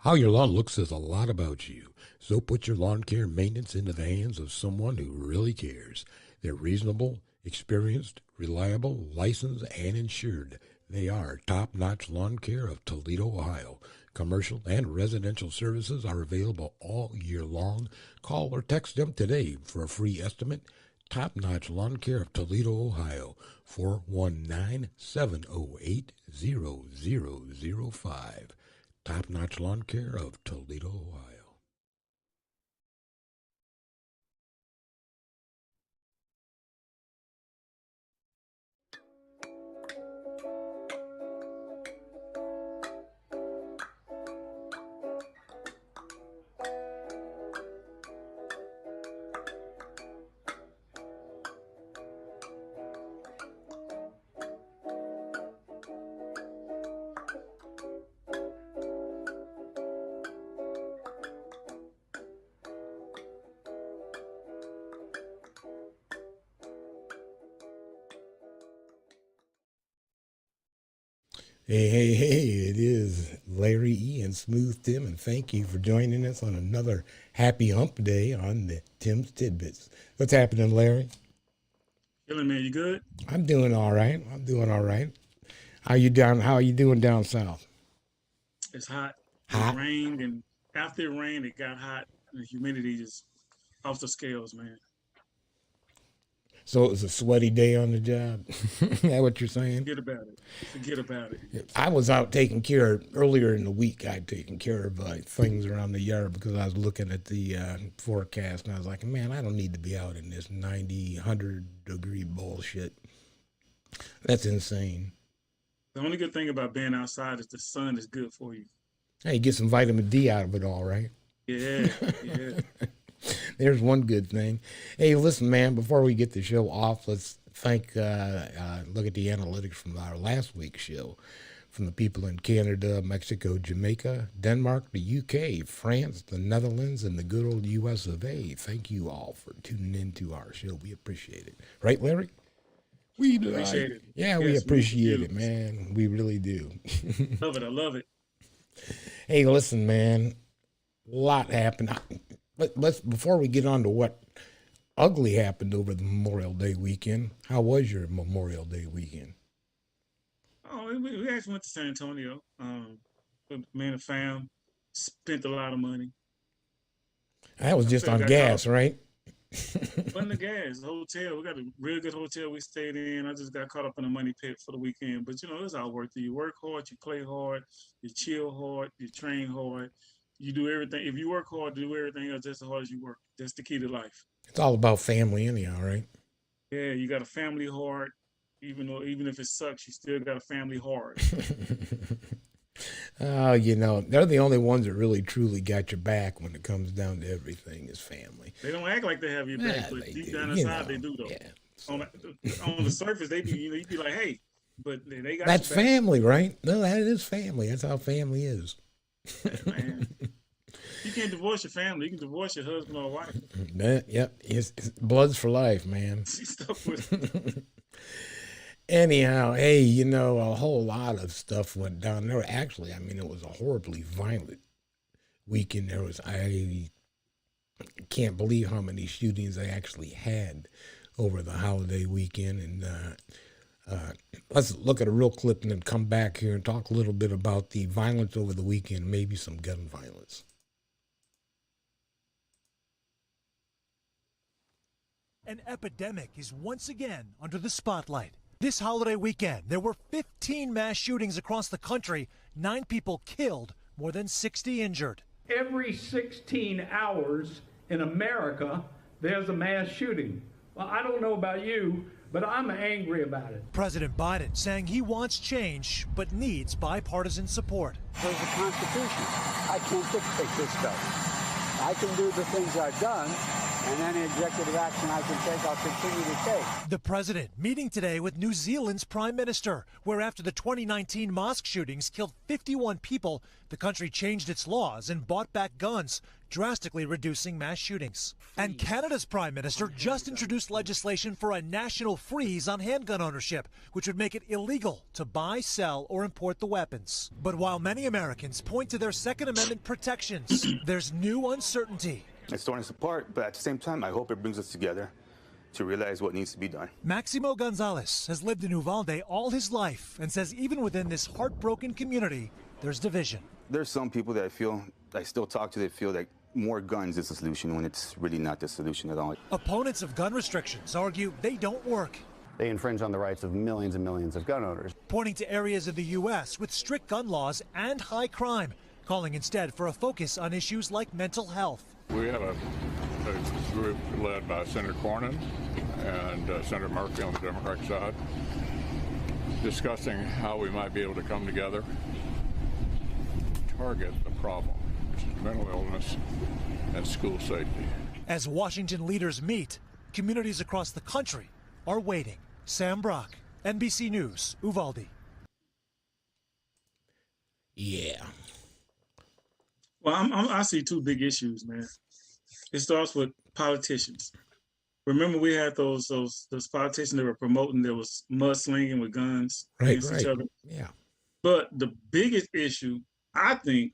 How your lawn looks says a lot about you. So put your lawn care maintenance into the hands of someone who really cares. They're reasonable, experienced, reliable, licensed, and insured. They are Top-Notch Lawn Care of Toledo, Ohio. Commercial and residential services are available all year long. Call or text them today for a free estimate. Top-Notch Lawn Care of Toledo, Ohio. 419-708-0005. Top-Notch Lawn Care of Toledo, Ohio. Hey, it is Larry E. and Smooth Tim, and thank you for joining us on another happy hump day on the Tim's Tidbits. What's happening, Larry? Chilling, man. You good? I'm doing all right. How you doing down south? It's hot. Hot? It rained, and after it rained, it got hot. And the humidity just off the scales, man. So it was a sweaty day on the job. Is that what you're saying? Forget about it. I was out earlier in the week. I'd taken care of things around the yard because I was looking at the forecast, and I was like, man, I don't need to be out in this 90, 100-degree bullshit. That's insane. The only good thing about being outside is the sun is good for you. Hey, you get some vitamin D out of it all, right? Yeah. There's one good thing. Hey, listen, man, before we get the show off, let's look at the analytics from our last week's show from the people in Canada, Mexico, Jamaica, Denmark, the UK, France, the Netherlands, and the good old US of A. Thank you all for tuning into our show. We appreciate it. Right, Larry? We appreciate it. Yeah, yes, we appreciate it, man. We really do. Love it. I love it. Hey, listen, man, a lot happened. Before we get on to what ugly happened over the Memorial Day weekend, how was your Memorial Day weekend? Oh, we actually went to San Antonio. Me and the fam spent a lot of money. That was just on gas, right? Wasn't the gas. The hotel, we got a real good hotel we stayed in. I just got caught up in the money pit for the weekend. But, it's all worth it. You work hard, you play hard, you chill hard, you train hard. You do everything. If you work hard, do everything else just as hard as you work. That's the key to life. It's all about family anyhow, right? Yeah, you got a family heart. Even if it sucks, you still got a family heart. They're the only ones that really truly got your back when it comes down to everything is family. They don't act like they have your back, but deep down inside they do though. Yeah. On the surface, they be you be like, hey, but they got. That's family, right? No, that is family. That's how family is. Man. You can't divorce your family. You can divorce your husband or wife. Yep. It's blood's for life, man. She's stuck with it. Anyhow, hey, a whole lot of stuff went down there. Actually, it was a horribly violent weekend. I can't believe how many shootings they actually had over the holiday weekend. And let's look at a real clip and then come back here and talk a little bit about the violence over the weekend, maybe some gun violence. An epidemic is once again under the spotlight. This holiday weekend, there were 15 mass shootings across the country, 9 people killed, more than 60 injured. Every 16 hours in America, there's a mass shooting. Well, I don't know about you, but I'm angry about it. President Biden saying he wants change, but needs bipartisan support. There's a Constitution. I can't dictate this stuff. I can do the things I've done, and any executive action I can take, I'll continue to take. The president meeting today with New Zealand's prime minister, where after the 2019 mosque shootings killed 51 people, the country changed its laws and bought back guns, drastically reducing mass shootings. And Canada's prime minister just introduced legislation for a national freeze on handgun ownership, which would make it illegal to buy, sell, or import the weapons. But while many Americans point to their Second Amendment protections, there's new uncertainty. It's torn us apart, but at the same time, I hope it brings us together to realize what needs to be done. Maximo Gonzalez has lived in Uvalde all his life and says even within this heartbroken community, there's division. There's some people that I still talk to that feel that more guns is the solution when it's really not the solution at all. Opponents of gun restrictions argue they don't work, They infringe on the rights of millions and millions of gun owners. pointing to areas of the U.S. with strict gun laws and high crime, calling instead for a focus on issues like mental health. We had a group led by Senator Cornyn and Senator Murphy on the Democratic side discussing how we might be able to come together, target the problem, which is mental illness and school safety. As Washington leaders meet, communities across the country are waiting. Sam Brock, NBC News, Uvalde. Yeah. Well, I see two big issues, man. It starts with politicians. Remember, we had those politicians that were promoting there was mudslinging with guns against each other. Yeah. But the biggest issue, I think,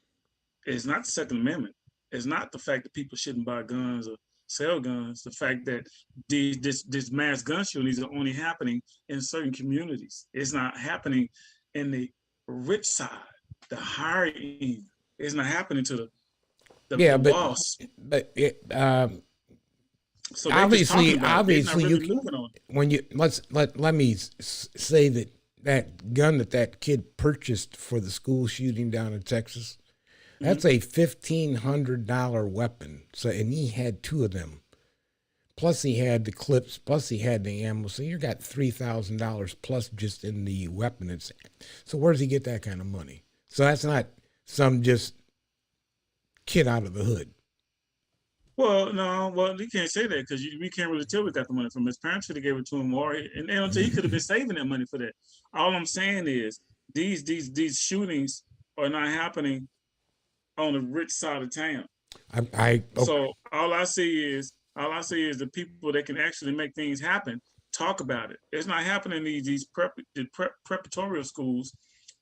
is not the Second Amendment. It's not the fact that people shouldn't buy guns or sell guns. The fact that this mass gun shootings are only happening in certain communities. It's not happening in the rich side, the higher end. It's not happening to the boss. But it, so obviously really let me say that gun that kid purchased for the school shooting down in Texas, that's a $1,500 weapon. So, and he had two of them. Plus he had the clips, plus he had the ammo. So you got $3,000 plus just in the weapon. So where does he get that kind of money? So that's not some just kid out of the hood. Well, no, you can't say that because we can't really tell we got the money from his parents. Should have gave it to him, or and he could have been saving that money for that. All I'm saying is these shootings are not happening on the rich side of town. So all I see is the people that can actually make things happen talk about it. It's not happening in these preparatory schools,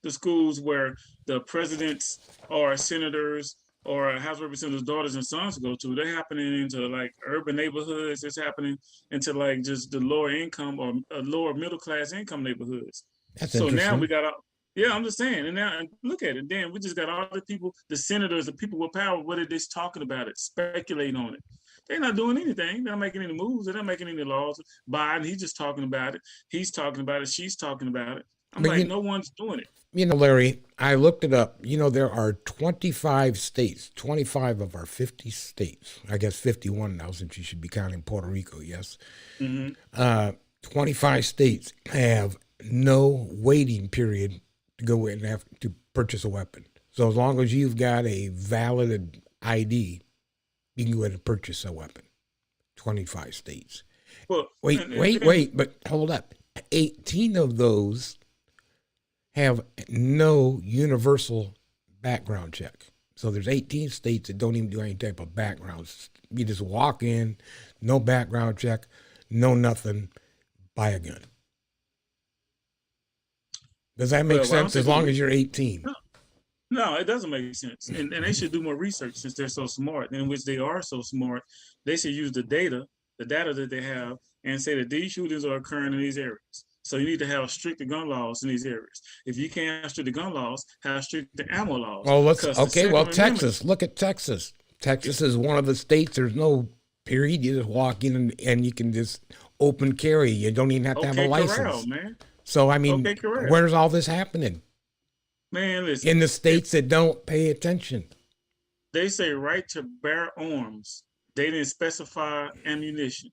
the schools where the presidents or senators or House Representatives' daughters and sons go to. They're happening into like urban neighborhoods. It's happening into like just the lower income or lower middle class income neighborhoods. That's so interesting. now we got yeah, I'm just saying. And now look at it. Then we just got all the people, the senators, the people with power. What are they talking about it? Speculating on it. They're not doing anything. They're not making any moves. They're not making any laws. Biden, he's just talking about it. He's talking about it. She's talking about it. I'm like, no one's doing it. You know, Larry, I looked it up. You know, there are 25 states, 25 of our 50 states. I guess 51 now since you should be counting Puerto Rico, yes. 25 states have no waiting period to go in and have to purchase a weapon. So as long as you've got a valid ID, you can go ahead and purchase a weapon. 25 states. Well, wait, but hold up. 18 of those have no universal background check. So there's 18 states that don't even do any type of backgrounds. You just walk in, no background check, no nothing, buy a gun. Does that make sense as long as you're 18? No, it doesn't make sense. And they should do more research since they're so smart, in which they are so smart. They should use the data that they have and say that these shootings are occurring in these areas. So you need to have stricter gun laws in these areas. If you can't have stricter gun laws, have stricter ammo laws. Well, Texas. Look at Texas. Texas is one of the states. There's no period. You just walk in and you can just open carry. You don't even have to have a license. Corral, man. So, I mean, where's all this happening? Man, listen. In the states that don't pay attention. They say right to bear arms. They didn't specify ammunition.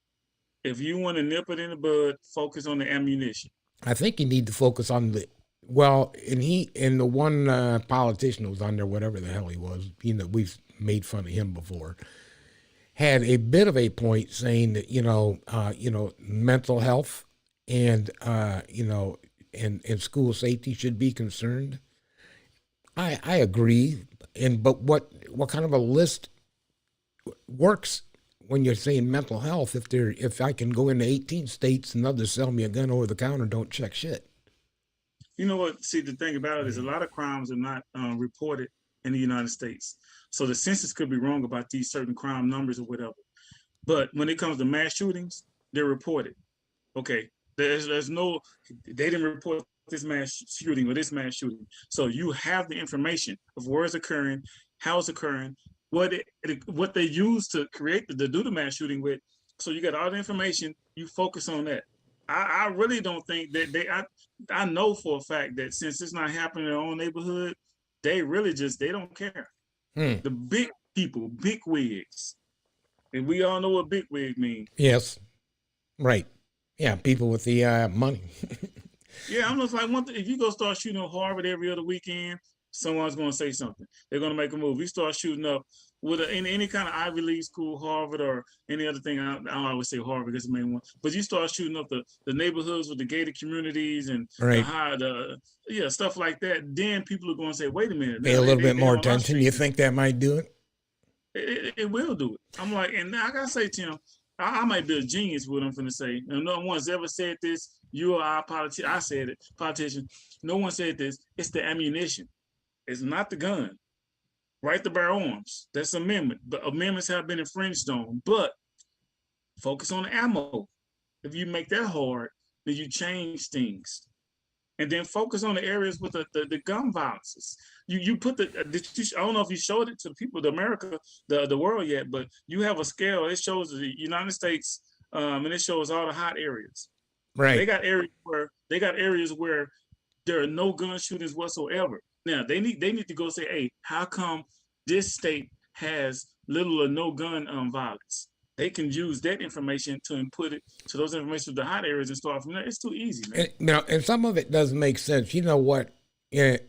If you want to nip it in the bud, focus on the ammunition. I think you need to focus on the the one politician who was on there, whatever the hell he was, you know, we've made fun of him before. had a bit of a point saying that, mental health and, and school safety should be concerned. I agree. But what kind of a list works when you're saying mental health? If I can go into 18 states and others sell me a gun over the counter, don't check shit. You know what? See, the thing about it is a lot of crimes are not reported in the United States. So the census could be wrong about these certain crime numbers or whatever. But when it comes to mass shootings, they're reported. Okay, there's no, they didn't report this mass shooting or this mass shooting. So you have the information of where it's occurring, how it's occurring, what they use to create to do the mass shooting with. So you got all the information. You focus on that. I really don't think that I know for a fact that since it's not happening in their own neighborhood, they really they don't care. The big people, big wigs. And we all know what big wig means. Yes. Right. Yeah, people with the money. Yeah, I'm just like, if you go start shooting up Harvard every other weekend, someone's going to say something. They're going to make a move. You start shooting up with any kind of Ivy League school, Harvard or any other thing. I don't always say Harvard, that's the main one. But you start shooting up the neighborhoods with the gated communities and stuff like that. Then people are going to say, wait a minute. Pay a little bit more attention. You think that might do it? It will do it. I'm like, and I gotta say, Tim, I might be a genius with what I'm finna say. And no one's ever said this. You or I said it, politician. No one said this. It's the ammunition. It's not the gun. Right to bear arms. That's amendment. But amendments have been infringed on. But focus on the ammo. If you make that hard, then you change things. And then focus on the areas with the gun violences. You put I don't know if you showed it to the people, the world yet, but you have a scale. It shows the United States, and it shows all the hot areas. Right. They got areas where there are no gun shootings whatsoever. Now they need to go say, hey, how come this state has little or no gun violence? They can use that information to input it to those information of the hot areas and start from there. It's too easy, man. And some of it doesn't make sense. You know what? That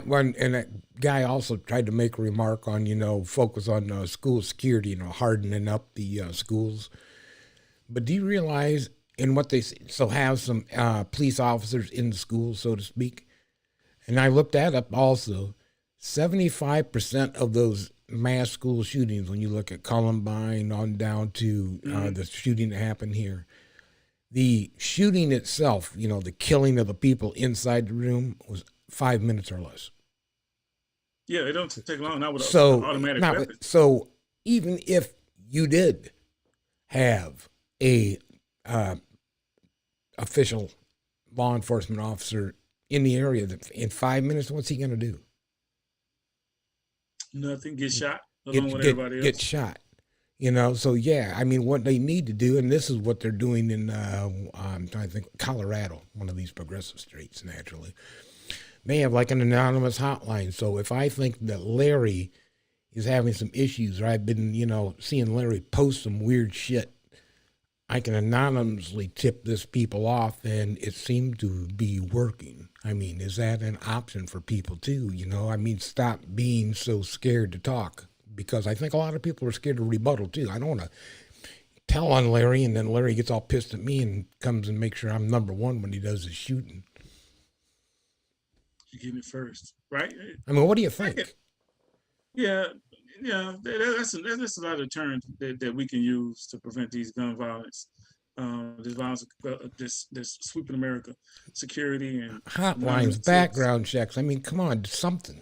one, and that guy also tried to make a remark on, focus on school security, hardening up the schools. But do you realize in what they have some police officers in the schools, so to speak? And I looked that up also. 75% of those mass school shootings, when you look at Columbine on down to the shooting that happened here, the shooting itself, the killing of the people inside the room was 5 minutes or less. Yeah, it don't take long now with automatic weapons. So even if you did have a official law enforcement officer in the area, in 5 minutes, what's he going to do? Nothing. Get shot along with everybody else. Get shot. So yeah, I mean, what they need to do, and this is what they're doing in, I'm trying to think, Colorado, one of these progressive states, naturally. They have like an anonymous hotline. So if I think that Larry is having some issues, or I've been, seeing Larry post some weird shit, I can anonymously tip this people off, and it seemed to be working. I mean, is that an option for people too? Stop being so scared to talk, because I think a lot of people are scared to rebuttal too. I don't want to tell on Larry, and then Larry gets all pissed at me and comes and makes sure I'm number one when he does his shooting. You give it first, right? I mean, what do you think? Yeah, that's a lot of terms that we can use to prevent these gun violence. This violence, this sweeping America, security and hotlines, background checks. I mean, come on, something.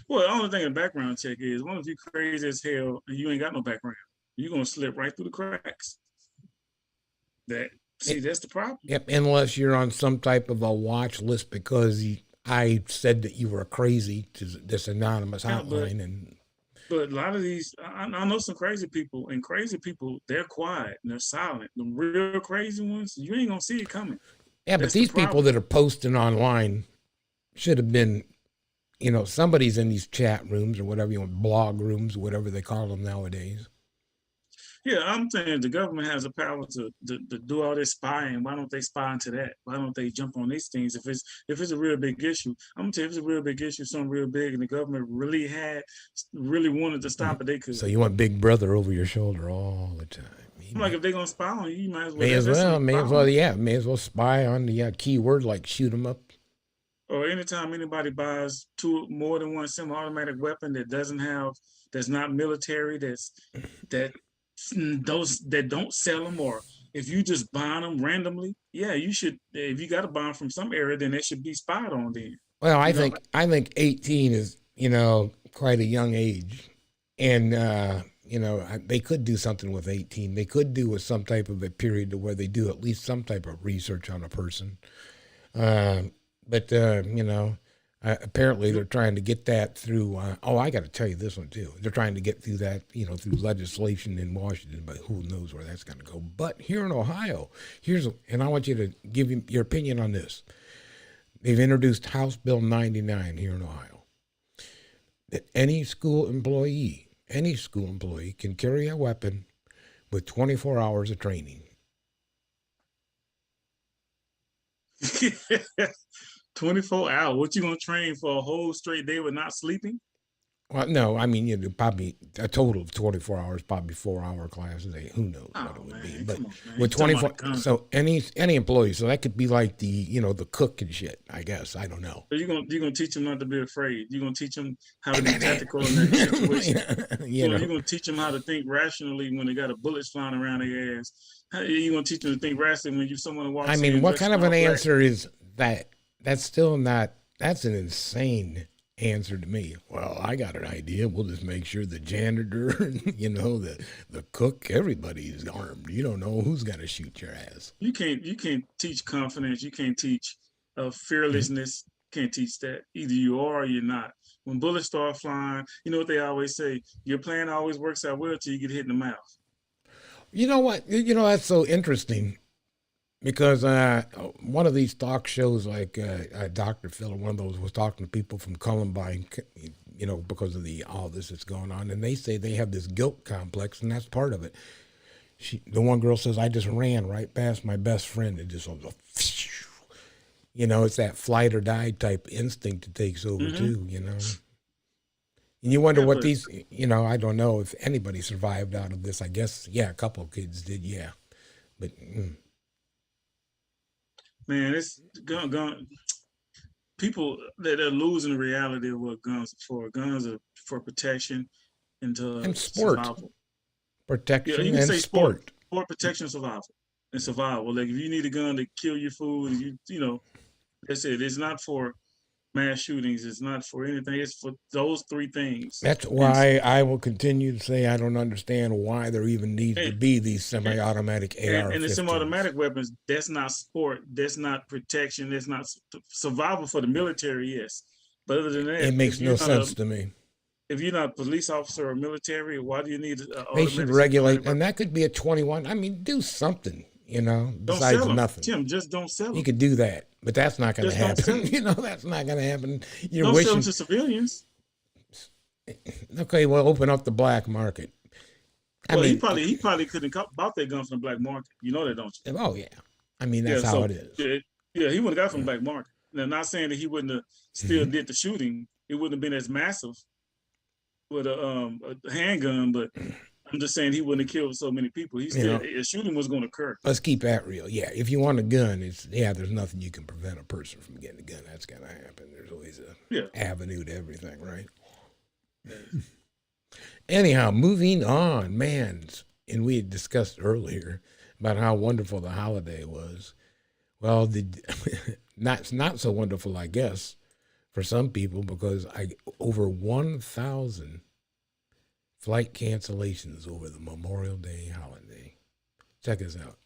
Well, the only thing a background check is, one, if you crazy as hell and you ain't got no background, you're gonna slip right through the cracks. That's the problem. Yep, unless you're on some type of a watch list because I said that you were crazy to this anonymous hotline. But a lot of these, I know some crazy people, and crazy people, they're quiet and they're silent. The real crazy ones, you ain't gonna see it coming. Yeah, but these people that are posting online should have been, somebody's in these chat rooms or whatever blog rooms, whatever they call them nowadays. Yeah, I'm saying the government has the power to do all this spying. Why don't they spy into that? Why don't they jump on these things? If it's a real big issue, I'm gonna tell you, if it's a real big issue, something real big, and the government really wanted to stop it, they could. So you want Big Brother over your shoulder all the time. I'm like, if they're gonna spy on you, you might as well. May as well spy on the keyword like shoot 'em up. Or anytime anybody buys more than one semi-automatic weapon that's not military, those that don't sell them, or if you just buy them randomly, yeah, you should. If you got to buy them from some area, then they should be spied on. Then. Well, I think 18 is quite a young age, and they could do something with 18. They could do with some type of a period to where they do at least some type of research on a person. But apparently they're trying to get that through. I got to tell you this one too. They're trying to get through that, through legislation in Washington, but who knows where that's going to go. But here in Ohio, and I want you to give your opinion on this. They've introduced House Bill 99 here in Ohio. That any school employee can carry a weapon with 24 hours of training. 24 hours. What you gonna train for a whole straight day with not sleeping? Well, no, I mean, probably a total of 24 hours, probably 4-hour classes. Who knows what it would be? But with 24, so any employee, so that could be like the cook and shit. I guess I don't know. So you're gonna teach them not to be afraid. You're gonna teach them how to be tactical in that situation. You're gonna teach them how to think rationally when they got bullets flying around their ass. You're gonna teach them to think rationally when someone walks. I mean, what kind of an answer is that? That's still not. That's an insane answer to me. Well, I got an idea. We'll just make sure the janitor, the cook, everybody's armed. You don't know who's gonna shoot your ass. You can't teach confidence. You can't teach fearlessness. Can't teach that. Either you are or you're not. When bullets start flying, you know what they always say: your plan always works out well till you get hit in the mouth. You know what? That's so interesting. Because one of these talk shows, like Dr. Phil, or one of those, was talking to people from Columbine, because of all this that's going on, and they say they have this guilt complex, and that's part of it. The one girl says, "I just ran right past my best friend, and just it's that flight or die type instinct that takes over too, And you wonder what these, I don't know if anybody survived out of this. I guess, a couple of kids did, but. Man, it's gun. People that are losing the reality of what guns are for. Guns are for protection and sport. Survival. Protection you can and say sport. Sport, protection, and survival. Like if you need a gun to kill your food, that's it. It's not for mass shootings. It's not for anything. It's for those three things. That's why I will continue to say I don't understand why there even needs to be these semi-automatic AR-15s. And the semi-automatic weapons, that's not sport. That's not protection. That's not survival for the military, yes. But other than that, it makes no sense to me. If you're not a police officer or military, why do you need they should regulate, and that could be a 21. I mean, do something, besides nothing. Tim, just don't sell them. You could do that. But that's not going to happen. That's not going to happen. Don't sell them to civilians. Okay, well, open up the black market. He probably couldn't have bought that gun from the black market. You know that, don't you? Oh, yeah. I mean, that's how it is. Yeah, he wouldn't have got from the black market. Now, not saying that he wouldn't have still did the shooting. It wouldn't have been as massive with a handgun, but I'm just saying he wouldn't have killed so many people. A shooting was going to occur. Let's keep that real. Yeah, if you want a gun, there's nothing you can prevent a person from getting a gun. That's going to happen. There's always a avenue to everything, right? Yeah. Anyhow, moving on, man. And we had discussed earlier about how wonderful the holiday was. Well, not so wonderful, I guess, for some people, because over 1,000 flight cancellations over the Memorial Day holiday. Check us out.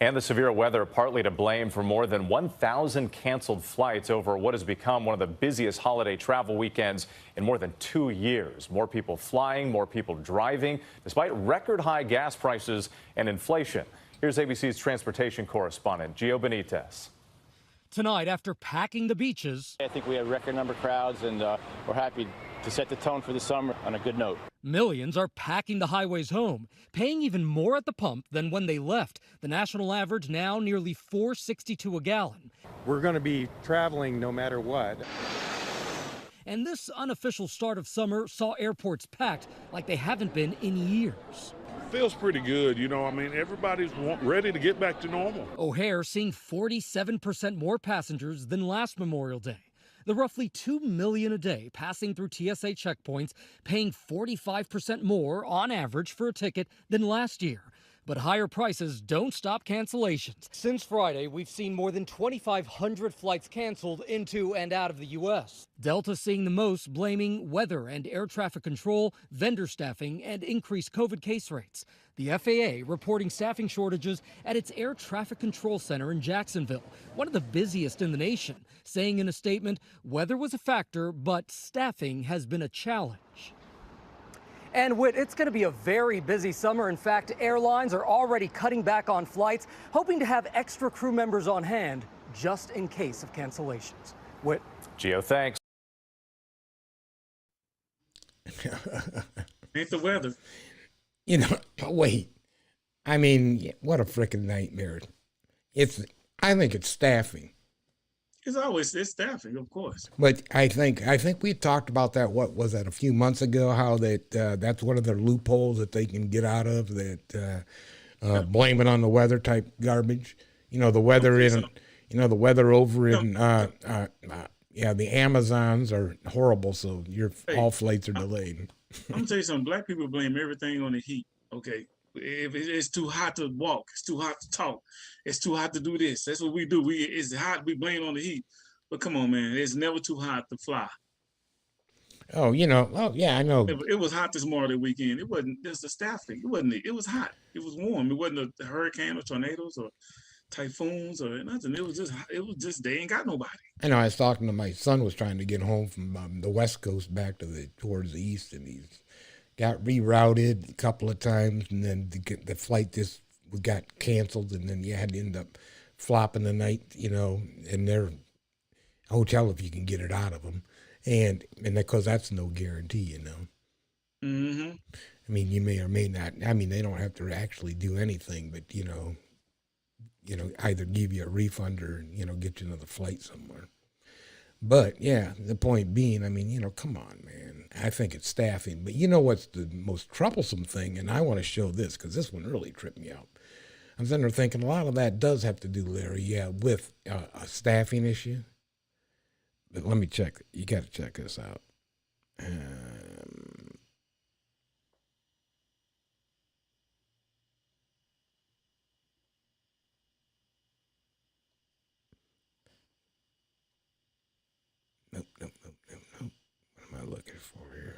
And the severe weather partly to blame for more than 1,000 canceled flights over what has become one of the busiest holiday travel weekends in more than 2 years. More people flying, more people driving, despite record high gas prices and inflation. Here's ABC's transportation correspondent, Gio Benitez. Tonight, after packing the beaches, I think we had record number of crowds, and we're happy to set the tone for the summer on a good note. Millions are packing the highways home, paying even more at the pump than when they left. The national average now nearly $4.62 a gallon. We're going to be traveling no matter what. And this unofficial start of summer saw airports packed like they haven't been in years. Feels pretty good, you know. I mean, everybody's ready to get back to normal. O'Hare seeing 47% more passengers than last Memorial Day. The roughly 2 million a day passing through TSA checkpoints, paying 45% more on average for a ticket than last year. But higher prices don't stop cancellations. Since Friday, we've seen more than 2,500 flights canceled into and out of the U.S. Delta seeing the most, blaming weather and air traffic control, vendor staffing, and increased COVID case rates. The FAA reporting staffing shortages at its air traffic control center in Jacksonville, one of the busiest in the nation, saying in a statement, weather was a factor, but staffing has been a challenge. And Whit, it's going to be a very busy summer. In fact, airlines are already cutting back on flights, hoping to have extra crew members on hand just in case of cancellations. Whit. Gio, thanks. Ain't the weather. You know, wait. I mean, what a freaking nightmare. I think it's staffing. It's staffing, of course. But I think we talked about that. What was that, a few months ago? How that's one of the loopholes that they can get out of. That blame it on the weather type garbage. You know, the weather the weather over in the Amazons are horrible. So all flights are delayed. I'm gonna tell you something. Black people blame everything on the heat. Okay. If it's too hot to walk, it's too hot to talk, it's too hot to do this. That's what we do. It's hot, we blame it on the heat. But come on, man, it's never too hot to fly. Oh, you know, I know. It was hot this morning weekend. It wasn't just the staffing. It was hot. It was warm. It wasn't a hurricane or tornadoes or typhoons or nothing. It was just they ain't got nobody. I know. I was talking to my son, was trying to get home from the West Coast back towards the East, and he's got rerouted a couple of times, and then the flight just got canceled, and then you had to end up flopping the night, you know, in their hotel if you can get it out of them, and because that's no guarantee, you know. Mm-hmm. I mean, you may or may not. I mean, they don't have to actually do anything, but you know, either give you a refund or get you another flight somewhere. But yeah, the point being, I mean, come on, man. I think it's staffing. But you know what's the most troublesome thing? And I want to show this because this one really tripped me out. I'm sitting there thinking a lot of that does have to do, Larry, with a staffing issue. But let me check. You got to check this out. Nope. What am I looking for here?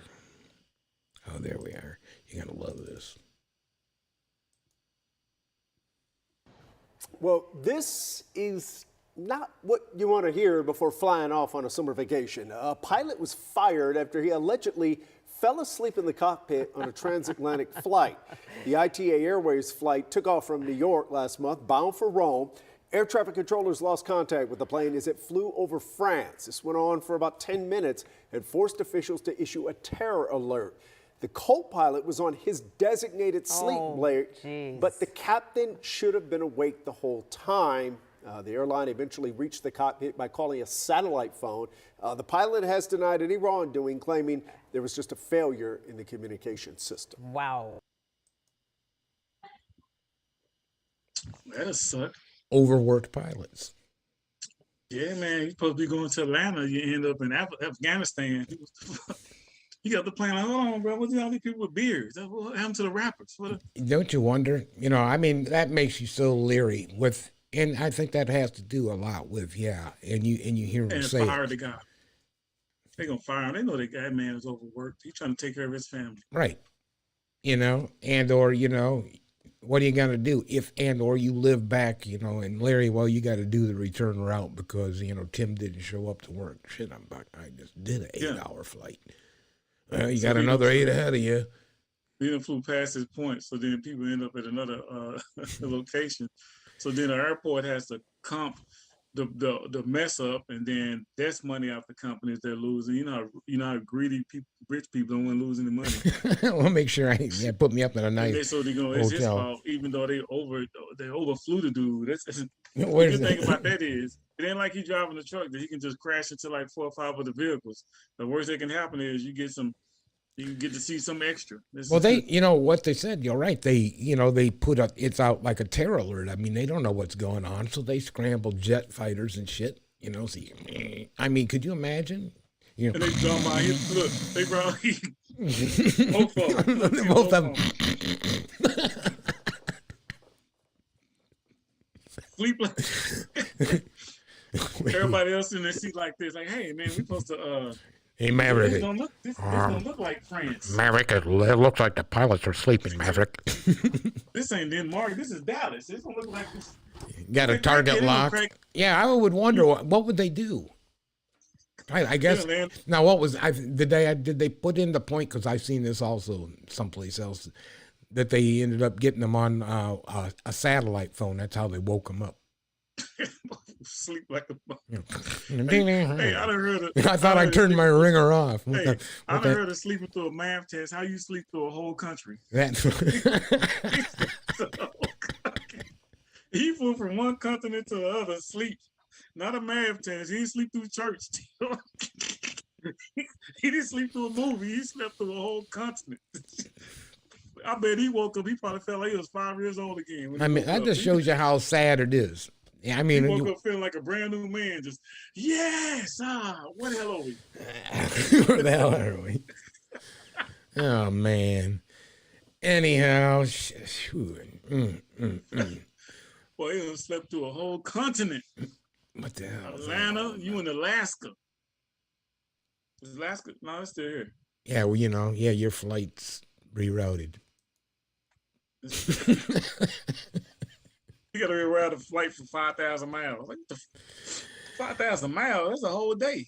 Oh, there we are. You're going to love this. Well, this is not what you want to hear before flying off on a summer vacation. A pilot was fired after he allegedly fell asleep in the cockpit on a transatlantic flight. The ITA Airways flight took off from New York last month, bound for Rome. Air traffic controllers lost contact with the plane as it flew over France. This went on for about 10 minutes and forced officials to issue a terror alert. The co-pilot was on his designated sleep break, but the captain should have been awake the whole time. The airline eventually reached the cockpit by calling a satellite phone. The pilot has denied any wrongdoing, claiming there was just a failure in the communication system. Wow. That'll suck. Overworked pilots. Yeah, man, you're supposed to be going to Atlanta. You end up in Afghanistan. You got the plane like, hold on, bro. What's all these people with beards? What happened to the rappers? Don't you wonder? I mean, that makes you so leery and I think that has to do a lot with, and you hear them say. And fire the guy. They're going to fire him. They know that man is overworked. He's trying to take care of his family. Right. What are you going to do or you live back, and Larry, well, you got to do the return route because, Tim didn't show up to work. Shit, I just did an 8-hour flight. Well, you got another 8 ahead of you. He done flew past his point, so then people end up at another location. So then the airport has to comp the mess up, and then that's money out the companies they're losing. You know how greedy people, rich people don't want to lose any money. Well, make sure put me up in a nice So it's his hotel. fault, even though they overflew the dude. The good thing about that is it ain't like he's driving a truck that he can just crash into like 4 or 5 other vehicles. The worst that can happen is you get to see some extra. Well, what they said, you're right. They put it's out like a terror alert. I mean, they don't know what's going on, so they scrambled jet fighters and shit. I mean, could you imagine? And they draw my look. They probably both of them. Sleep like everybody else in their seat like this. Like, hey man, we supposed to. Hey Maverick, this don't look like France. Maverick, it looks like the pilots are sleeping. Maverick. This ain't Denmark. This is Dallas. This don't look like this. Got a target lock. Yeah, I would wonder what would they do. I guess now did they put in the point, because I've seen this also someplace else, that they ended up getting them on a satellite phone. That's how they woke them up. Sleep like a Hey, I done heard I thought I turned my ringer off. I done heard of sleeping through a math test. How you sleep through a whole country? He flew from one continent to the other, sleep. Not a math test. He didn't sleep through church. He didn't sleep through a movie. He slept through a whole continent. I bet he woke up. He probably felt like he was 5 years old again. I mean, that just shows you how sad it is. Yeah, I mean, he woke up feeling like a brand new man. Just what the hell are we? Where the hell are we? Oh man. Anyhow, Boy, he done slept through a whole continent. What the hell? Atlanta, you in Alaska? Is Alaska? No, it's still here. Yeah, well, your flight's rerouted. You got to reroute a flight for 5,000 miles. Like 5,000 miles? That's a whole day.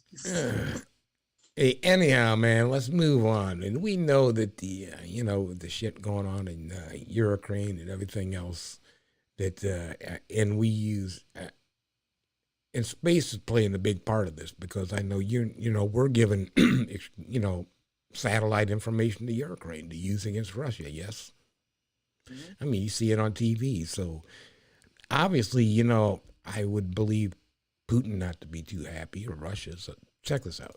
Hey, anyhow, man, let's move on. And we know that the shit going on in Ukraine and everything else that and we use and space is playing a big part of this, because I know we're giving satellite information to Ukraine to use against Russia. Yes, I mean, you see it on TV. So obviously, I would believe Putin not to be too happy, or Russia. So check this out.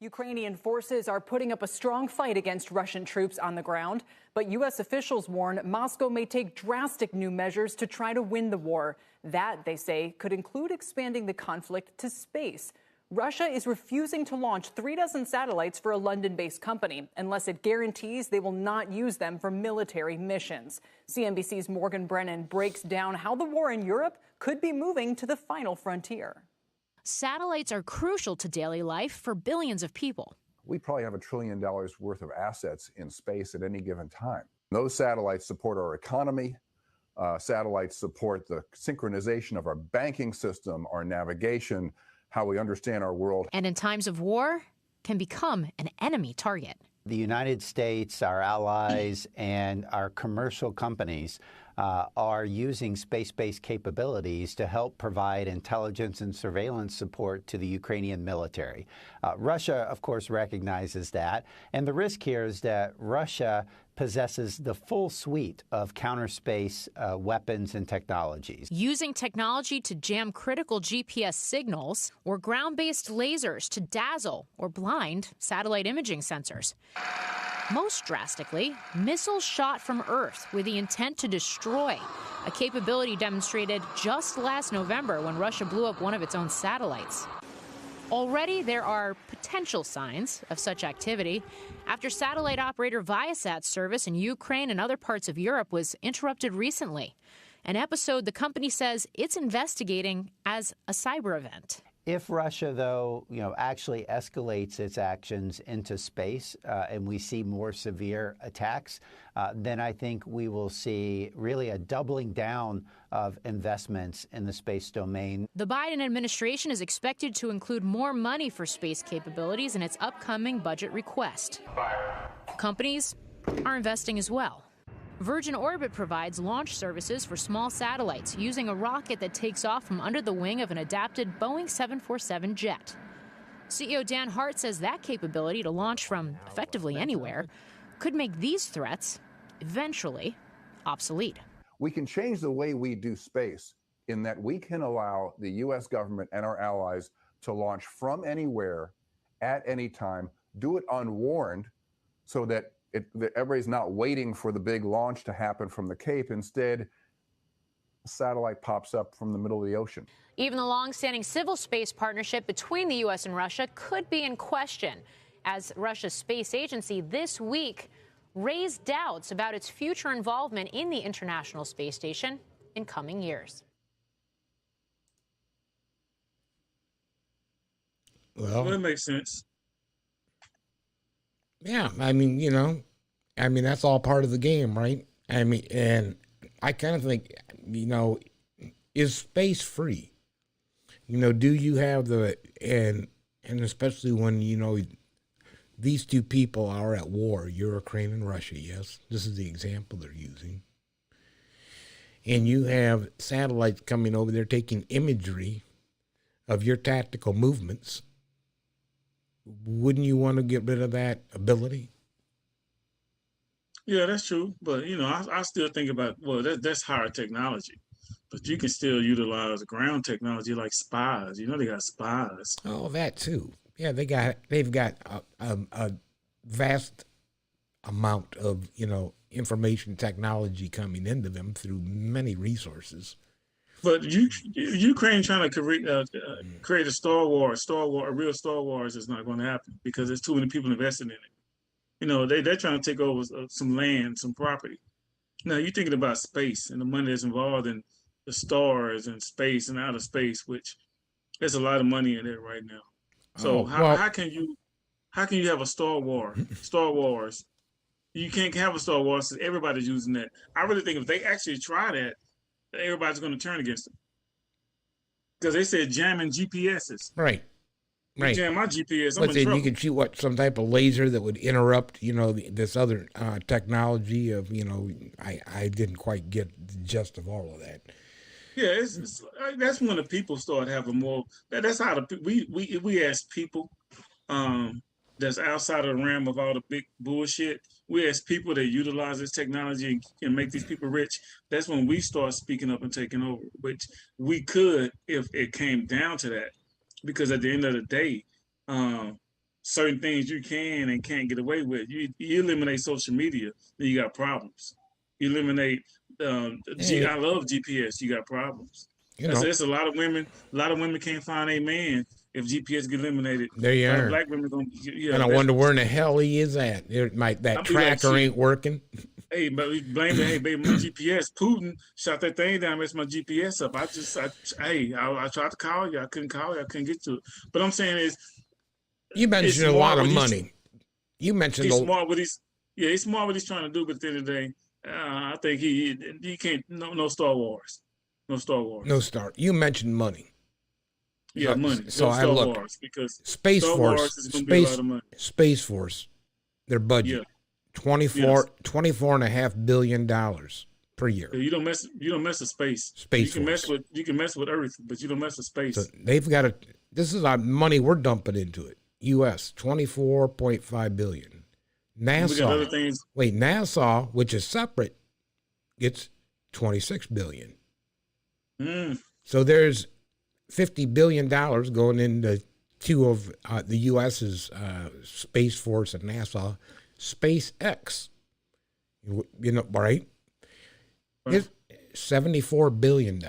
Ukrainian forces are putting up a strong fight against Russian troops on the ground, but U.S. officials warn Moscow may take drastic new measures to try to win the war. That, they say, could include expanding the conflict to space. Russia is refusing to launch 36 satellites for a London-based company unless it guarantees they will not use them for military missions. CNBC's Morgan Brennan breaks down how the war in Europe could be moving to the final frontier. Satellites are crucial to daily life for billions of people. We probably have $1 trillion worth of assets in space at any given time. Those satellites support our economy. Satellites support the synchronization of our banking system, our navigation, how we understand our world. And in times of war, can become an enemy target. The United States, our allies, and our commercial companies are using space-based capabilities to help provide intelligence and surveillance support to the Ukrainian military. Russia, of course, recognizes that. And the risk here is that Russia possesses the full suite of counter-space weapons and technologies. Using technology to jam critical GPS signals or ground-based lasers to dazzle or blind satellite imaging sensors. Most drastically, missiles shot from Earth with the intent to destroy, a capability demonstrated just last November when Russia blew up one of its own satellites. Already, there are potential signs of such activity after satellite operator Viasat's service in Ukraine and other parts of Europe was interrupted recently, an episode the company says it's investigating as a cyber event. If Russia, though, actually escalates its actions into space and we see more severe attacks, then I think we will see really a doubling down of investments in the space domain. The Biden administration is expected to include more money for space capabilities in its upcoming budget request. Companies are investing as well. Virgin Orbit provides launch services for small satellites using a rocket that takes off from under the wing of an adapted Boeing 747 jet. CEO Dan Hart says that capability to launch from effectively anywhere could make these threats eventually obsolete. We can change the way we do space in that we can allow the U.S. government and our allies to launch from anywhere at any time, do it unwarned so that everybody's not waiting for the big launch to happen from the Cape. Instead, a satellite pops up from the middle of the ocean. Even the long-standing civil space partnership between the U.S. and Russia could be in question as Russia's space agency this week raised doubts about its future involvement in the International Space Station in coming years. Well, that makes sense. Yeah, I mean, that's all part of the game, right? I mean, and I kind of think, is space free? Do you have and especially when, these two people are at war, Ukraine and Russia, yes, this is the example they're using. And you have satellites coming over there taking imagery of your tactical movements. Wouldn't you want to get rid of that ability? Yeah, that's true. But, I still think about, that's higher technology. But you can still utilize ground technology like spies. They got spies. Oh, that too. Yeah, they've got a vast amount of, information technology coming into them through many resources. But Ukraine trying to create a a real Star Wars is not going to happen because there's too many people invested in it. They're trying to take over some land, some property. Now you're thinking about space and the money that's involved in the stars and space and outer space, which there's a lot of money in it right now. So how can you have a Star Wars? You can't have a Star Wars because everybody's using that. I really think if they actually try that, everybody's going to turn against them. Because they said jamming GPSs. Right. You jam my GPS, I'm in trouble. You could shoot some type of laser that would interrupt, this other technology of, I didn't quite get the gist of all of that. Yeah, that's when the people start having more. That's how we as people, that's outside of the realm of all the big bullshit. We as people that utilize this technology and make these people rich. That's when we start speaking up and taking over, which we could if it came down to that. Because at the end of the day, certain things you can and can't get away with. You eliminate social media, then you got problems. You eliminate I love GPS, you got problems. There's a lot of women can't find a man if GPS get eliminated. There you are. Black women gonna, and I wonder where in the hell he is at. That tracker ain't working. Hey, but we blame it. Hey, baby, my GPS. Putin shot that thing down, messed my GPS up. I tried to call you. I couldn't call you. I couldn't get to it. But I'm saying is, you mentioned a lot of money. You mentioned he's smart what he's he's smart what he's trying to do. But at the end of the day, I think he can't. No Star Wars. No Star Wars. No Star. You mentioned money. Yeah, money. So I look because Space Star Force. Wars is gonna be a lot of money. Space Force. Their budget. Yeah. $24.5 billion per year. You don't mess with space. Space Force. You can mess with Earth, but you don't mess with space. So they've got this is our money we're dumping into it. US $24.5 billion. NASA, which is separate, gets $26 billion. So there's $50 billion going into two of the US's Space Force and NASA. SpaceX, right? It's $74 billion.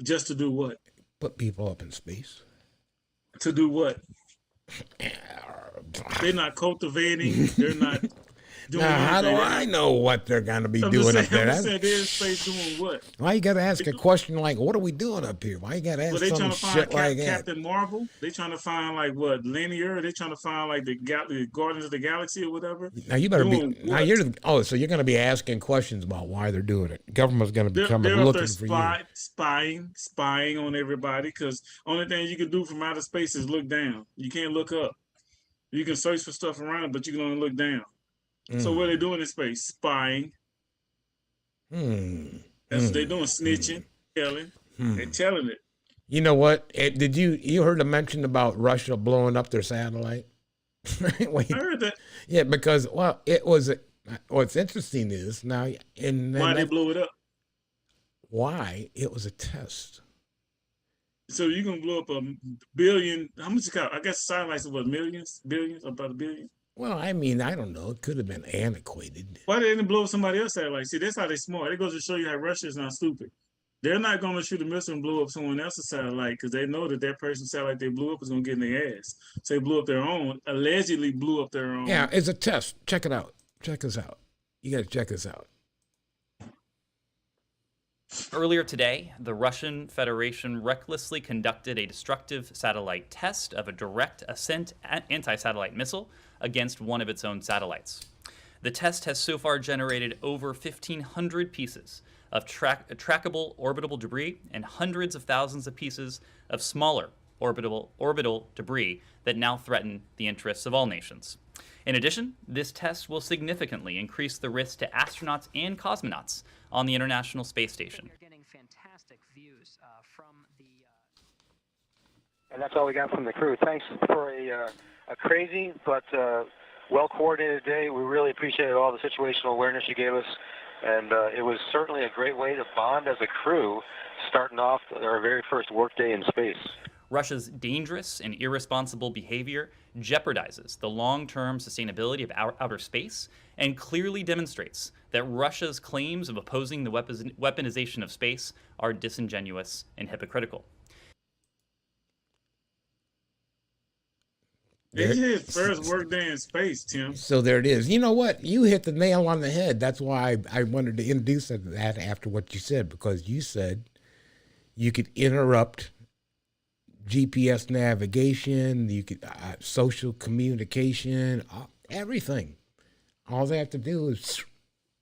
Just to do what? Put people up in space. To do what? They're not cultivating. They're not doing now, how do I know what they're going to be doing up there? I'm saying they're in space doing what? Why you got to ask a question like, what are we doing up here? Why you got to ask some shit like that? Captain Marvel? They trying to find like what? Linear? They trying to find like the Guardians of the Galaxy or whatever? Now you better be. Now so you're going to be asking questions about why they're doing it. Government's going to become looking for you. Spying on everybody because only thing you can do from outer space is look down. You can't look up. You can search for stuff around, but you can only look down. So what are they doing in space? Spying. That's what they're doing. Snitching, telling. They're telling it. You know what? Did you heard a mention about Russia blowing up their satellite? I heard that. Yeah, because it was. What's interesting is now, Why they blew it up? Why it was a test. So you're gonna blow up a billion? How much it cost? I guess satellites what, millions, billions, about a billion. Well, I mean, I don't know. It could have been antiquated. Why didn't they blow up somebody else's satellite? See, that's how they smart. It goes to show you how Russia is not stupid. They're not going to shoot a missile and blow up someone else's satellite because they know that person's satellite they blew up is going to get in their ass. So they blew up their own, allegedly blew up their own. Yeah, it's a test. Check it out. Check us out. You got to check us out. Earlier today, the Russian Federation recklessly conducted a destructive satellite test of a direct ascent anti-satellite missile against one of its own satellites. The test has so far generated over 1,500 pieces of trackable orbital debris and hundreds of thousands of pieces of smaller orbital debris that now threaten the interests of all nations. In addition, this test will significantly increase the risk to astronauts and cosmonauts on the International Space Station. You're getting fantastic views from the... And that's all we got from the crew. Thanks for a crazy but well-coordinated day. We really appreciated all the situational awareness you gave us, and it was certainly a great way to bond as a crew, starting off our very first workday in space. Russia's dangerous and irresponsible behavior jeopardizes the long-term sustainability of outer space and clearly demonstrates that Russia's claims of opposing the weaponization of space are disingenuous and hypocritical. It's his first work day in space, Tim. So there it is. You know what? You hit the nail on the head. That's why I wanted to introduce that after what you said, because you said you could interrupt GPS navigation, you could social communication, everything. All they have to do is,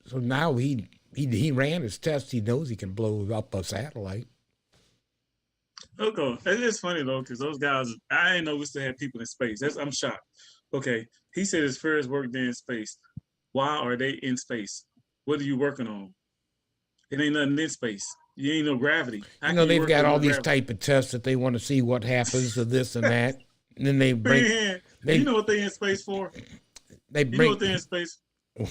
so now he ran his test. He knows he can blow up a satellite. Okay, it's funny though, because those guys, I didn't know we still had people in space. I'm shocked. Okay, he said his first work day in space. Why are they in space? What are you working on? It ain't nothing in space. You ain't no gravity. You know, they've got all these type of tests that they want to see what happens to this and that. And then they bring... you know what they in space for? You know what they're in space? I'm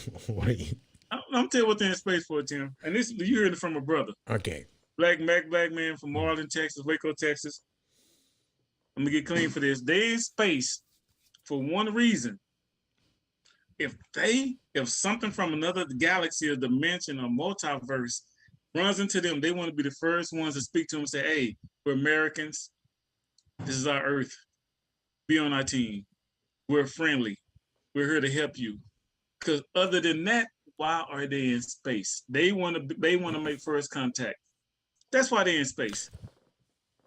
telling you what they're in space for, Tim. And this, you heard it from a brother. Okay. Black man from Marlin, Texas, Waco, Texas. I'm going to get clean for this. They in space for one reason. If something from another galaxy or dimension or multiverse runs into them, they want to be the first ones to speak to them and say, hey, we're Americans. This is our Earth. Be on our team. We're friendly. We're here to help you. Because other than that, why are they in space? They want to make first contact. That's why they're in space.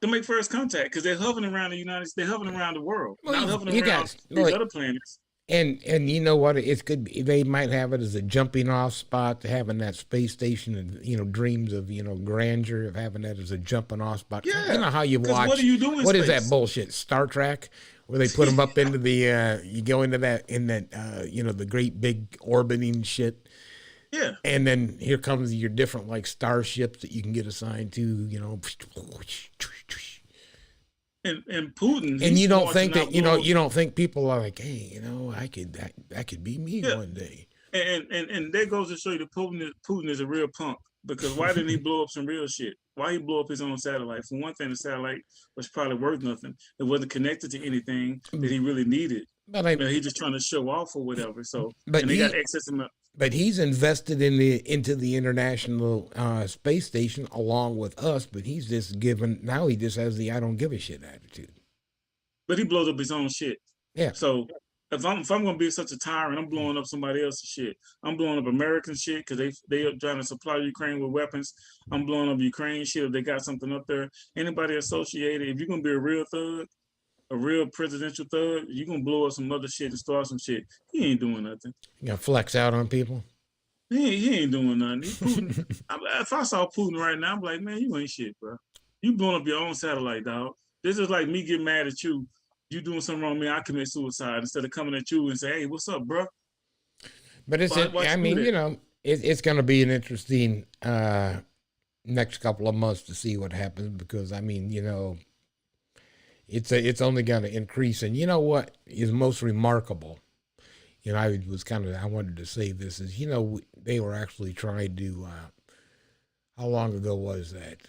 To make first contact, because they're hovering around the United States, they're hovering around the world, not hovering around these other planets. And you know what? It could be, they might have it as a jumping off spot to having that space station and dreams of grandeur of having that as a jumping off spot. Yeah. You know how you watch. What do you do in What space? is that bullshit? Star Trek, where they put them up into the you go into that the great big orbiting shit. Yeah. And then here comes your different starships that you can get assigned to. And Putin. And you don't think that you don't think people are like, hey, that could be me one day. And that goes to show you that Putin is a real punk, because why didn't he blow up some real shit? Why he blow up his own satellite? For one thing, the satellite was probably worth nothing. It wasn't connected to anything that he really needed. But he's just trying to show off or whatever. So and they got access to him. But he's invested into the International Space Station along with us. But he's just now he just has the I don't give a shit attitude. But he blows up his own shit. Yeah. So if I'm gonna be such a tyrant, I'm blowing up somebody else's shit. I'm blowing up American shit because they are trying to supply Ukraine with weapons. I'm blowing up Ukraine shit if they got something up there. Anybody associated, if you're gonna be a real thug, a real presidential thug, you're gonna blow up some other shit and start some shit. He ain't doing nothing. You gonna flex out on people? He ain't doing nothing. Putin, if I saw Putin right now, I'm like, man, you ain't shit, bro. You blowing up your own satellite, dog. This is like me getting mad at you. You doing something wrong with me, I commit suicide instead of coming at you and say, hey, what's up, bro? But I mean, you know, it's going to be an interesting next couple of months to see what happens, because I mean, you know, it's only going to increase. And you know what is most remarkable? You know, I wanted to say this is, you know, they were actually trying to, how long ago was that?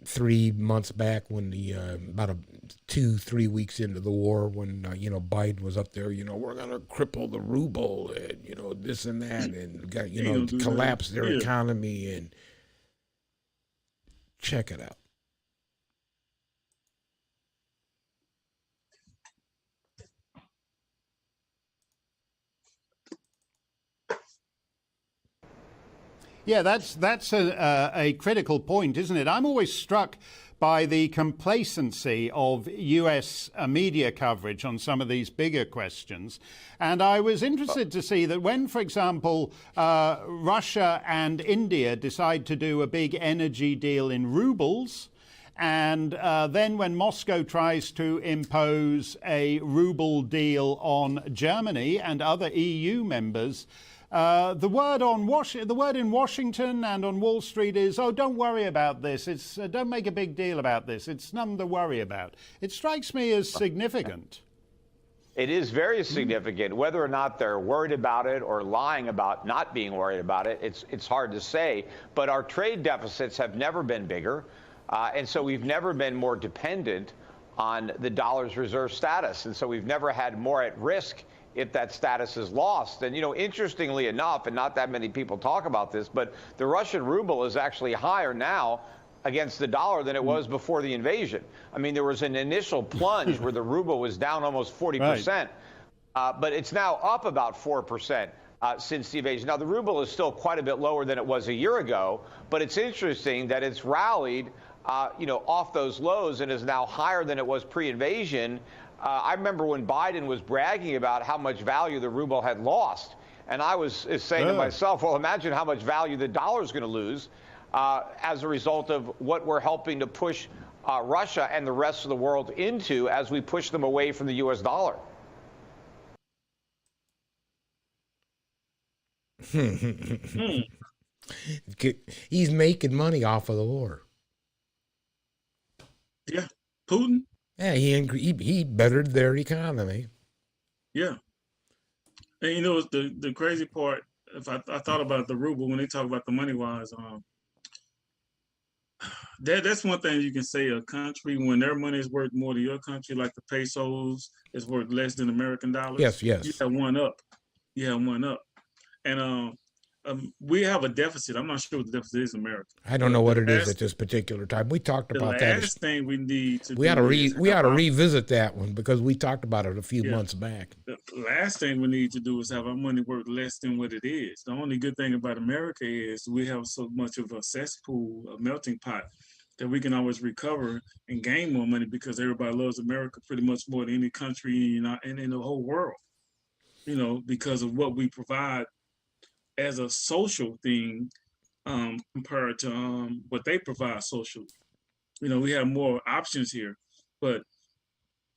3 months back, when the about 2-3 weeks into the war, when you know, Biden was up there, you know, we're gonna cripple the ruble and, you know, this and that, and got, you know, collapse their economy, and check it out. Yeah, that's a critical point, isn't it? I'm always struck by the complacency of US media coverage on some of these bigger questions. And I was interested to see that when, for example, Russia and India decide to do a big energy deal in rubles, and then when Moscow tries to impose a ruble deal on Germany and other EU members, the word in Washington and on Wall Street is, oh, don't worry about this. It's don't make a big deal about this. It's nothing to worry about. It strikes me as significant. It is very significant. Whether or not they're worried about it or lying about not being worried about it, it's hard to say. But our trade deficits have never been bigger, and so we've never been more dependent on the dollar's reserve status, and so we've never had more at risk if that status is lost. And, you know, interestingly enough, and not that many people talk about this, but the Russian ruble is actually higher now against the dollar than it was before the invasion. I mean, there was an initial plunge where the ruble was down almost 40%, but it's now up about 4% since the invasion. Now, the ruble is still quite a bit lower than it was a year ago, but it's interesting that it's rallied, you know, off those lows and is now higher than it was pre-invasion. I remember when Biden was bragging about how much value the ruble had lost. And I was saying to myself, well, imagine how much value the dollar is going to lose as a result of what we're helping to push Russia and the rest of the world into as we push them away from the U.S. dollar. He's making money off of the war. Yeah, Putin. Yeah, he bettered their economy. Yeah, and you know, the crazy part. If I thought about the ruble when they talk about the money wise, that's one thing you can say. A country, when their money is worth more to your country, like the pesos is worth less than American dollars. Yes. You have one up. And we have a deficit. I'm not sure what the deficit is in America. I don't know what it is at this particular time. We talked about that. The last thing we need to we ought to revisit that one, because we talked about it a few months back. The last thing we need to do is have our money worth less than what it is. The only good thing about America is we have so much of a cesspool, a melting pot, that we can always recover and gain more money, because everybody loves America pretty much more than any country in the whole world. You know, because of what we provide as a social thing compared to what they provide socially. You know, we have more options here. But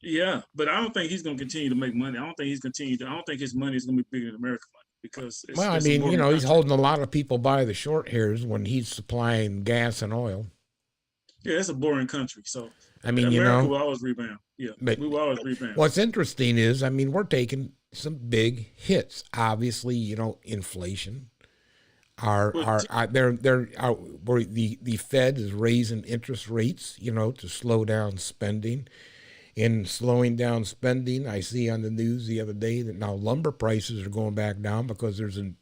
I don't think he's going to continue to make money. I don't think his money is going to be bigger than American money, because he's holding a lot of people by the short hairs when he's supplying gas and oil. Yeah, it's a boring country. So I mean, America will always rebound. Yeah, we will always rebound. What's interesting is, I mean, we're taking some big hits. Obviously, you know, inflation. The Fed is raising interest rates, you know, to slow down spending. In slowing down spending, I see on the news the other day that now lumber prices are going back down, because and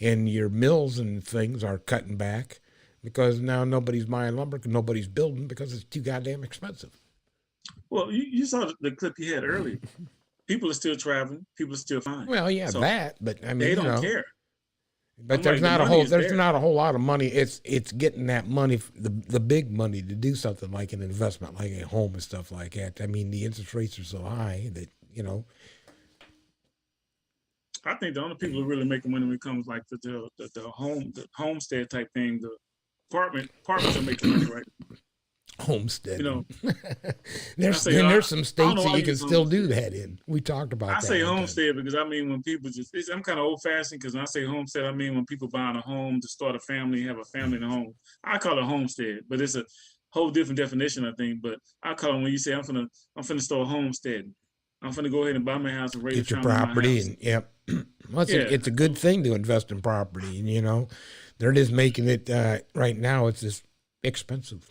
your mills and things are cutting back, because now nobody's buying lumber, nobody's building, because it's too goddamn expensive. Well, you saw the clip you had earlier. People are still traveling. People are still fine. Well, yeah, so but I mean, they don't care. But there's not a whole lot of money. It's getting that money, the big money, to do something like an investment, like a home and stuff like that. I mean, the interest rates are so high that, you know. I think the only people who really make money when it comes like the homestead type thing, the apartments are making money, right? Homesteading. You know, there's some states that you can still homestead. do that in. We talked about that. I say homestead because I mean when people I'm kind of old fashioned because when I say homestead, I mean when people buying a home to start a family, have a family in a home. I call it homestead, but it's a whole different definition, I think. But I call it when you say I'm finna start homesteading. I'm finna go ahead and buy my house and raise Get your a child in my property house. and yep. Well, it's a good thing to invest in property, and you know, they're just making it right now. It's just expensive.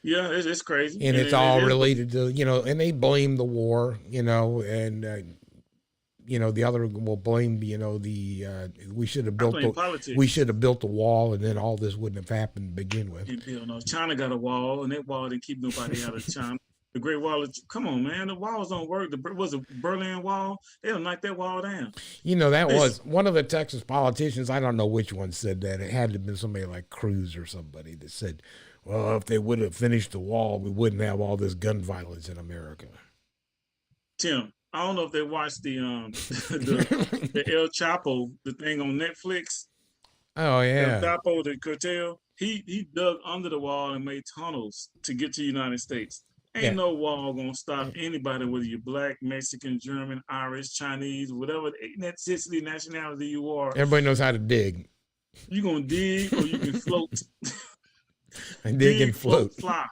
Yeah, it's crazy, and it's all related to, you know, and they blame the war, you know, and you know, the other will blame, you know, we should have built the wall, and then all this wouldn't have happened to begin with. China got a wall, and that wall didn't keep nobody out of China. The Great Wall, come on, man, the walls don't work. Was a Berlin Wall? They'll knock that wall down. You know, that was one of the Texas politicians. I don't know which one said that. It had to have been somebody like Cruz or somebody that said, well, if they would have finished the wall, we wouldn't have all this gun violence in America. Tim, I don't know if they watched the El Chapo, the thing on Netflix. Oh yeah, El Chapo, the cartel. He dug under the wall and made tunnels to get to the United States. Ain't no wall gonna stop anybody, whether you're black, Mexican, German, Irish, Chinese, whatever ethnicity, nationality you are. Everybody knows how to dig. You're gonna dig or you can float. And dig and float. Fly.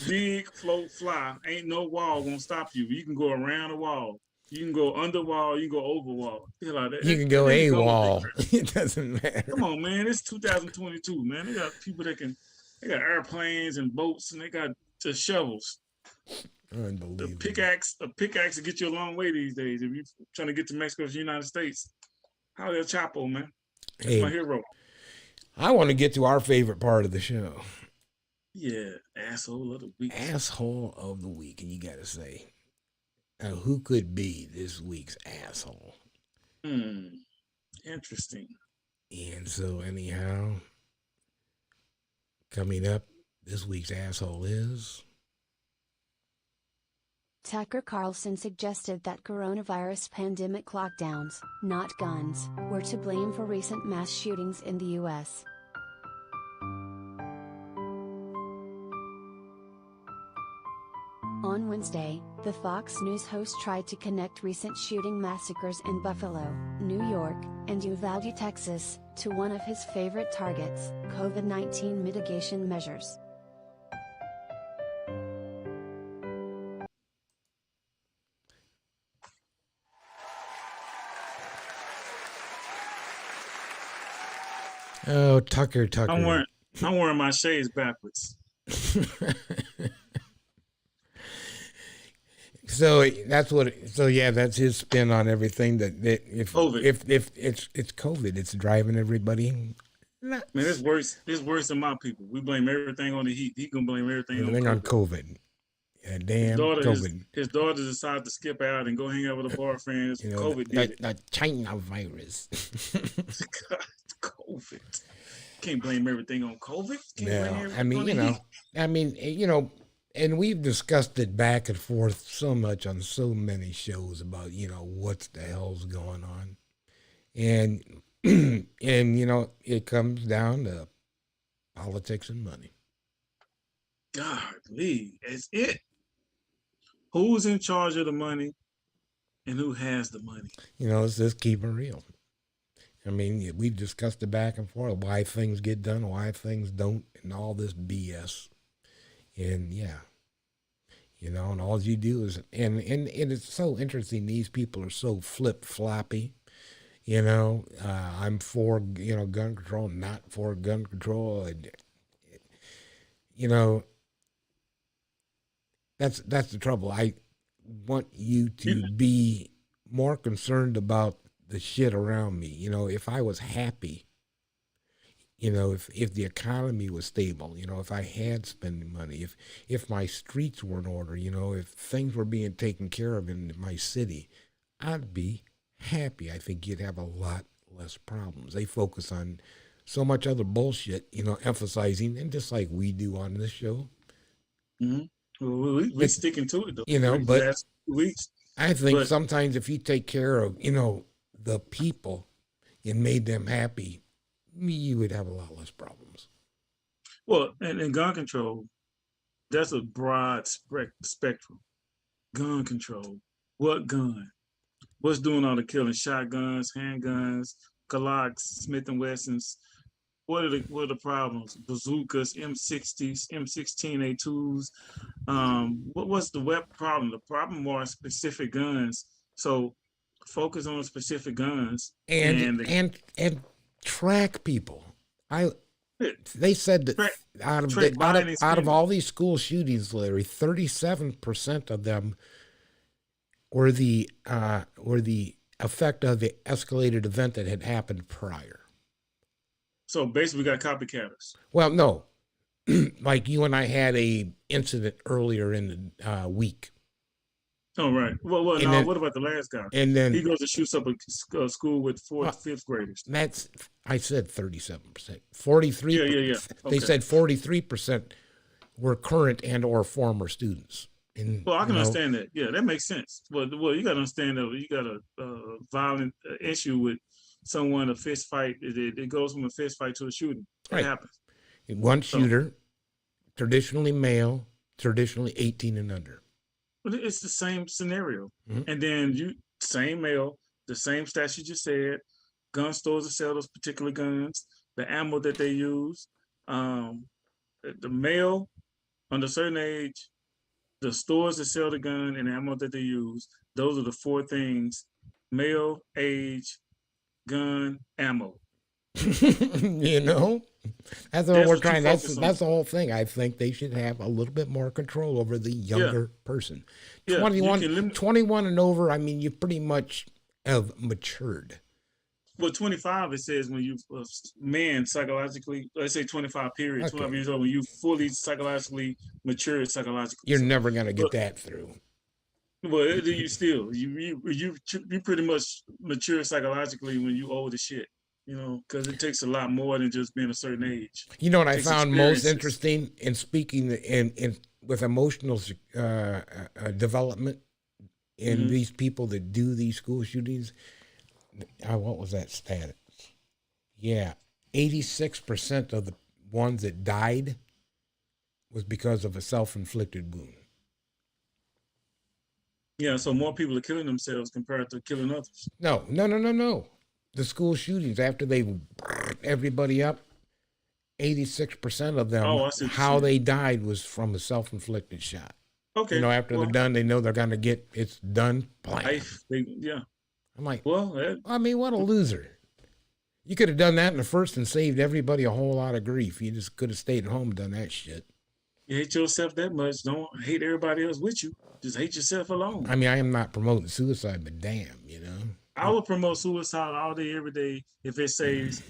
Dig, float, fly. Ain't no wall gonna stop you. You can go around the wall. You can go under wall. You can go over wall. You can go a wall. It doesn't matter. Come on, man. It's 2022, man. They got people they got airplanes and boats, and they got just shovels. Unbelievable. A pickaxe to get you a long way these days. If you're trying to get to Mexico to the United States, how El Chapo, man? That's my hero. I want to get to our favorite part of the show. Yeah, asshole of the week. Asshole of the week, and you got to say, who could be this week's asshole? Interesting. And so, anyhow, coming up, this week's asshole is... Tucker Carlson suggested that coronavirus pandemic lockdowns, not guns, were to blame for recent mass shootings in the U.S. On Wednesday, the Fox News host tried to connect recent shooting massacres in Buffalo, New York, and Uvalde, Texas, to one of his favorite targets, COVID-19 mitigation measures. Oh, Tucker. I'm wearing my shades backwards. So that's his spin on everything. That if it's COVID, it's driving everybody. Man, it's worse. It's worse than my people. We blame everything on the heat. He gonna blame everything on COVID. Yeah, damn COVID. His daughter decided to skip out and go hang out with a boyfriend. COVID did it. The China virus. God, COVID. Can't blame everything on COVID. And we've discussed it back and forth so much on so many shows about, what the hell's going on. And, it comes down to politics and money. Golly, it's it. Who's in charge of the money and who has the money? Let's just keep it real. We've discussed it back and forth, why things get done, why things don't, and all this BS. And and all you do is, and it's so interesting. These people are so flip-floppy. I'm for, gun control, not for gun control. And, that's the trouble. I want you to be more concerned about the shit around me. If I was happy, if the economy was stable, if I had spending money, if my streets were in order, if things were being taken care of in my city, I'd be happy. I think you'd have a lot less problems. They focus on so much other bullshit, emphasizing, and just like we do on this show. Mm-hmm. Well, we're sticking to it, though. But I think sometimes if you take care of, the people and made them happy, you would have a lot less problems. Well, and gun control, that's a broad spectrum. Gun control. What gun? What's doing all the killing? Shotguns, handguns, Glocks, Smith and Wessons. What are the problems? Bazookas, M60s, M16A2s. What's the web problem? The problem are specific guns. So focus on specific guns and track people. They said that out of all these school shootings, Larry, 37% of them were the effect of the escalated event that had happened prior. So basically, we got copycatters. Well, no, like you and I had a incident earlier in the week. Oh, right. Well, no. Then, what about the last guy? And then he goes and shoots up a school with fourth, fifth graders. I said 37%. 43. Yeah. They said 43% were current and or former students. Well, I can understand that. Yeah, that makes sense. Well, you got to understand that you got a violent issue with someone, a fist fight. It goes from a fist fight to a shooting. It happens. One shooter, traditionally male, traditionally 18 and under. But it's the same scenario. Mm-hmm. And then same male, the same stats you just said, gun stores that sell those particular guns, the ammo that they use, the male under a certain age, the stores that sell the gun and the ammo that they use, those are the four things: male, age, gun, ammo. That's what we're trying. That's the whole thing. I think they should have a little bit more control over the younger person. 21 and over, I mean, you pretty much have matured. Well, 25, it says when you man psychologically, let's say 25 period, 12 years old, when you fully psychologically mature psychologically. You're never going to get that through. Well, you still, you pretty much mature psychologically when you old as shit. Because it takes a lot more than just being a certain age. You know what I found most interesting in speaking with emotional development in these people that do these school shootings? What was that stat? Yeah, 86% of the ones that died was because of a self-inflicted wound. Yeah, so more people are killing themselves compared to killing others. No. The school shootings, after they everybody up, 86% of them, how they died was from a self-inflicted shot. Okay. After they're done, they know they're going to get it's done. Yeah. I'm like, I mean, what a loser. You could have done that in the first and saved everybody a whole lot of grief. You just could have stayed at home and done that shit. You hate yourself that much. Don't hate everybody else with you. Just hate yourself alone. I mean, I am not promoting suicide, but damn, I would promote suicide all day, every day, if it saves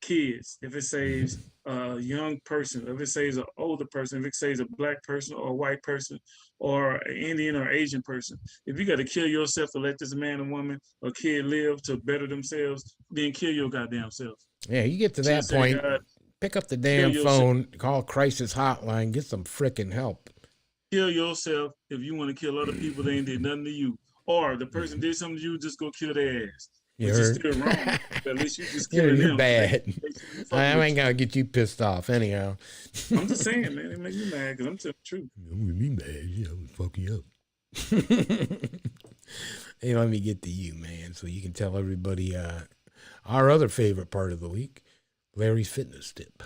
kids, if it saves a young person, if it saves an older person, if it saves a black person or a white person or an Indian or Asian person. If you got to kill yourself to let this man or woman or kid live to better themselves, then kill your goddamn self. Yeah, you get to that point, pick up the damn phone, call crisis hotline, get some frickin' help. Kill yourself if you want to kill other people that ain't did nothing to you. Or the person did something to you, just go kill their ass. Which is still wrong. But at least you just kill them. You're bad. I ain't gonna get you pissed off anyhow. I'm just saying, man, it makes me mad because I'm telling the truth. I'm gonna be mad. Yeah, I'm gonna fuck you up. Hey, let me get to you, man, so you can tell everybody our other favorite part of the week, Larry's fitness tip.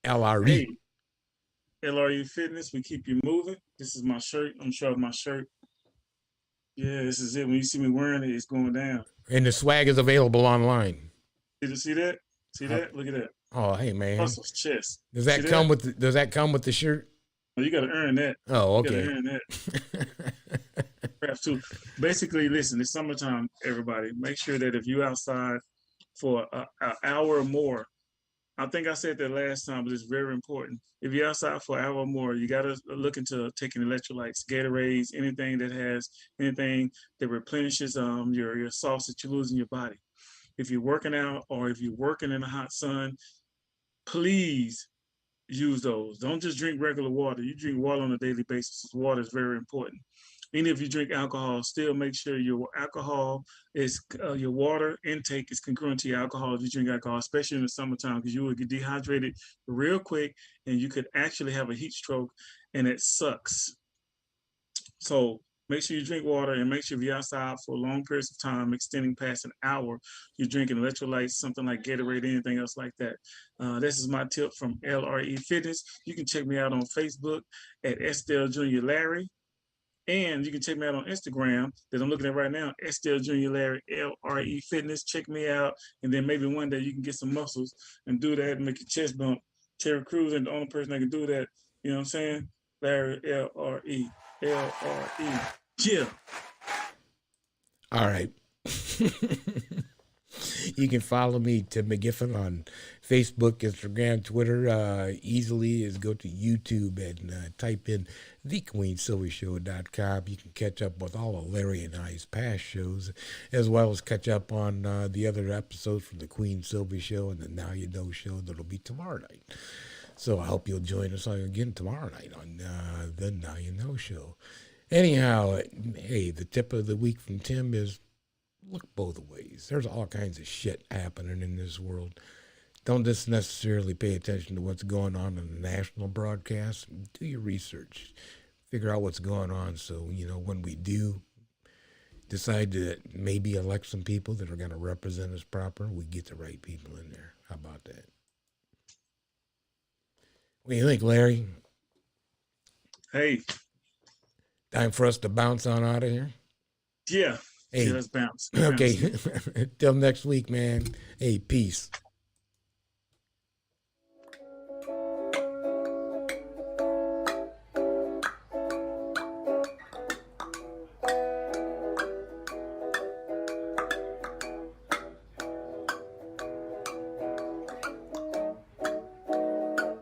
LRE. Hey, LRE Fitness, we keep you moving. This is my shirt. I'm showing my shirt. Yeah, this is it. When you see me wearing it, it's going down. And the swag is available online. Did you see that? See that? Look at that. Oh, hey, man. Hustle's chest. Does that come with the shirt? Oh, you got to earn that. Oh, okay. You got to earn that. Perhaps too. Basically, listen, it's summertime, everybody. Make sure that if you're outside for an hour or more, I think I said that last time, but it's very important. If you're outside for an hour or more, you got to look into taking electrolytes, Gatorades, anything that replenishes your salts that you lose in your body. If you're working out or if you're working in the hot sun, please use those. Don't just drink regular water. You drink water on a daily basis. Water is very important. Even if you drink alcohol, still make sure your alcohol is your water intake is congruent to your alcohol if you drink alcohol, especially in the summertime, because you will get dehydrated real quick and you could actually have a heat stroke, and it sucks. So make sure you drink water, and make sure if you're outside for long periods of time, extending past an hour, you're drinking electrolytes, something like Gatorade, anything else like that. This is my tip from LRE Fitness. You can check me out on Facebook at Estelle Junior Larry. And you can check me out on Instagram that I'm looking at right now, Estelle Junior Larry, LRE Fitness. Check me out. And then maybe one day you can get some muscles and do that and make your chest bump. Terry Crews ain't the only person that can do that. You know what I'm saying? Larry, LRE. LRE. Yeah. All right. You can follow me, Tim McGiffin, on Facebook, Instagram, Twitter. Easily is go to YouTube and type in thequeensylviashow.com. You can catch up with all of Larry and I's past shows, as well as catch up on the other episodes from the Queen Sylvia Show and the Now You Know show that'll be tomorrow night. So I hope you'll join us again tomorrow night on the Now You Know show. Anyhow, hey, the tip of the week from Tim is look both ways. There's all kinds of shit happening in this world. Don't just necessarily pay attention to what's going on in the national broadcast. Do your research. Figure out what's going on so, when we do decide to maybe elect some people that are going to represent us proper, we get the right people in there. How about that? What do you think, Larry? Hey. Time for us to bounce on out of here? Yeah. Hey. Yeah, let's bounce. Okay. Till next week, man. Hey, peace.